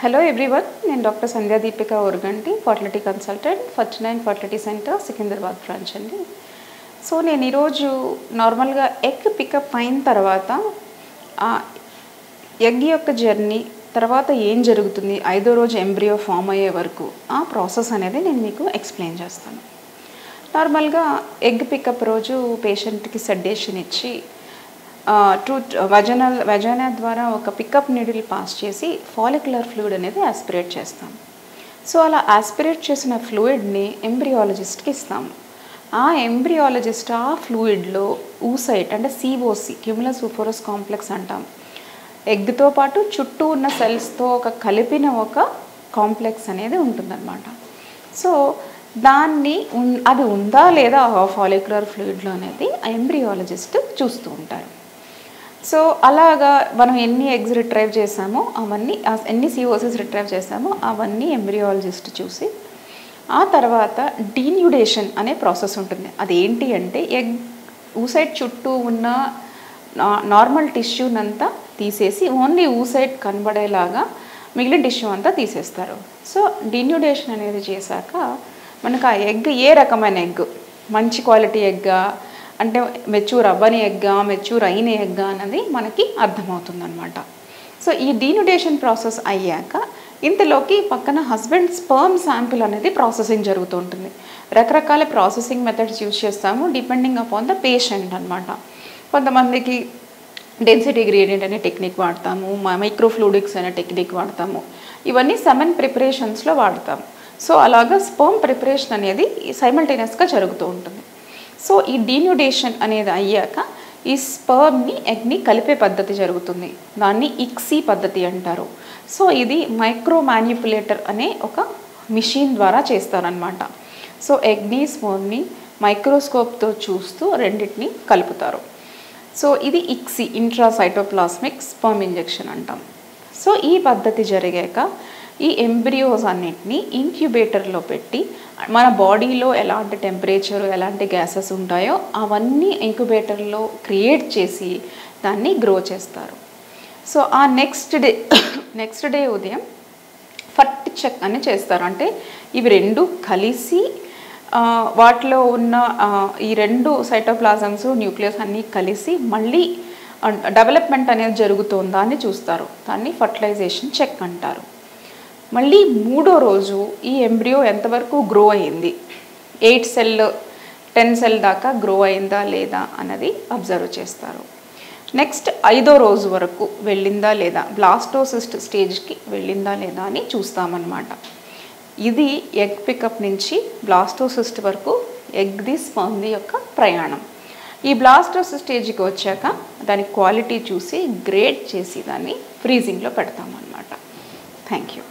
Hello everyone, నేను doctor Sandhya Deepika Organti fertility consultant 49 fertility centre Secunderabad branch అండి. So నేను ఈరోజు నార్మల్గా ఎగ్ పికప్ అయిన తర్వాత ఎగ్ యొక్క జర్నీ తర్వాత ఏం జరుగుతుంది 5వ రోజు ఎంబ్రియో ఫామ్ అయ్యే వరకు ఆ ప్రాసెస్ అనేది నేను మీకు ఎక్స్ప్లెయిన్ చేస్తాను. నార్మల్గా ఎగ్ పికప్ రోజు పేషెంట్కి సెడేషన్ ఇచ్చి వజైనా ద్వారా ఒక పికప్ నీడిల్ పాస్ చేసి ఫాలిక్యులర్ ఫ్లూయిడ్ అనేది ఆస్పిరేట్ చేస్తాం. సో అలా ఆస్పిరేట్ చేసిన ఫ్లూయిడ్ని ఎంబ్రియాలజిస్ట్కి ఇస్తాము. ఆ ఎంబ్రియాలజిస్ట్ ఆ ఫ్లూయిడ్లో ఊసైట్ అంటే సిఓసి క్యూములస్ ఓఫోరస్ కాంప్లెక్స్ అంటాం. ఎగ్తో పాటు చుట్టూ ఉన్న సెల్స్తో కలిపిన ఒక కాంప్లెక్స్ అనేది ఉంటుందన్నమాట. సో అది ఉందా లేదా ఆ ఫాలిక్యులర్ ఫ్లూయిడ్లో అనేది ఎంబ్రియాలజిస్ట్ చూస్తూ ఉంటారు. సో అలాగా మనం ఎన్ని ఎగ్స్ రిట్రైవ్ చేసామో అవన్నీ, ఎన్ని సిఓసిస్ రిట్రైవ్ చేసామో అవన్నీ ఎంబ్రియాలజిస్ట్ చూసి ఆ తర్వాత డీన్యూడేషన్ అనే ప్రాసెస్ ఉంటుంది. అదేంటి అంటే ఎగ్ ఊసైట్ చుట్టూ ఉన్న నార్మల్ టిష్యూనంతా తీసేసి ఓన్లీ ఊసైట్ కనబడేలాగా మిగిలిన టిష్యూ అంతా తీసేస్తారు. సో డీన్యూడేషన్ అనేది చేశాక మనకు ఆ ఎగ్ ఏ రకమైన ఎగ్, మంచి క్వాలిటీ ఎగ్గా అంటే మెచ్యూర్ అవ్వని ఎగ్గా మెచ్యూర్ అయిన ఎగ్గా అన్నది మనకి అర్థమవుతుందన్నమాట. సో ఈ డీన్యూడేషన్ ప్రాసెస్ అయ్యాక ఇంతలోకి పక్కన హస్బెండ్ స్పర్మ్ శాంపిల్ అనేది ప్రాసెసింగ్ జరుగుతూ ఉంటుంది. రకరకాల ప్రాసెసింగ్ మెథడ్స్ యూజ్ చేస్తాము డిపెండింగ్ అపాన్ ద పేషెంట్ అనమాట. కొంతమందికి డెన్సిటీ గ్రేడియంట్ అనే టెక్నిక్ వాడతాము, మైక్రోఫ్లూయిడిక్స్ అనే టెక్నిక్ వాడతాము. ఇవన్నీ సెమెన్ ప్రిపరేషన్స్లో వాడతాము. సో అలాగా స్పర్మ్ ప్రిపరేషన్ అనేది సైమల్టేనియస్గా జరుగుతూ ఉంటుంది. సో ఈ డీన్యూడేషన్ అనేది అయ్యాక ఈ స్పర్మ్ని ఎగ్ని కలిపే పద్ధతి జరుగుతుంది. దాన్ని ఇక్సీ పద్ధతి అంటారు. సో ఇది మైక్రో మ్యానిపులేటర్ అనే ఒక మిషన్ ద్వారా చేస్తారనమాట. సో ఎగ్ని స్పర్మ్ని మైక్రోస్కోప్తో చూస్తూ రెండింటిని కలుపుతారు. సో ఇది ఇక్సీ ఇంట్రాసైటోప్లాస్మిక్ స్పర్మ్ ఇంజెక్షన్ అంటాం. సో ఈ పద్ధతి జరిగాక ఈ ఎంబ్రియోస్ అన్నిటిని ఇంక్యుబేటర్లో పెట్టి మన బాడీలో ఎలాంటి టెంపరేచర్ ఎలాంటి గ్యాసెస్ ఉంటాయో అవన్నీ ఇంక్యుబేటర్లో క్రియేట్ చేసి దాన్ని గ్రో చేస్తారు. సో ఆ నెక్స్ట్ డే ఉదయం ఫర్ట్ చెక్ అని చేస్తారు. అంటే ఇవి రెండు కలిసి వాటిలో ఉన్న ఈ రెండు సైటోప్లాజమ్స్ న్యూక్లియస్ అన్నీ కలిసి మళ్ళీ డెవలప్మెంట్ అనేది జరుగుతుందా అని చూస్తారు. దాన్ని ఫర్టిలైజేషన్ చెక్ అంటారు. మళ్ళీ 3వ రోజు ఈ ఎంబ్రియో ఎంతవరకు గ్రో అయింది, 8 సెల్ 10 సెల్ దాకా గ్రో అయిందా లేదా అన్నది అబ్జర్వ్ చేస్తారు. నెక్స్ట్ 5వ రోజు వరకు వెళ్ళిందా లేదా, బ్లాస్టోసిస్ట్ స్టేజ్కి వెళ్ళిందా లేదా అని చూస్తామన్నమాట. ఇది ఎగ్ పికప్ నుంచి బ్లాస్టోసిస్ట్ వరకు ఎగ్ది స్పర్మ్ది యొక్క ప్రయాణం. ఈ బ్లాస్టోసిస్ట్ స్టేజ్కి వచ్చాక దాని క్వాలిటీ చూసి గ్రేడ్ చేసి దాన్ని ఫ్రీజింగ్లో పెడతామన్నమాట. Thank you.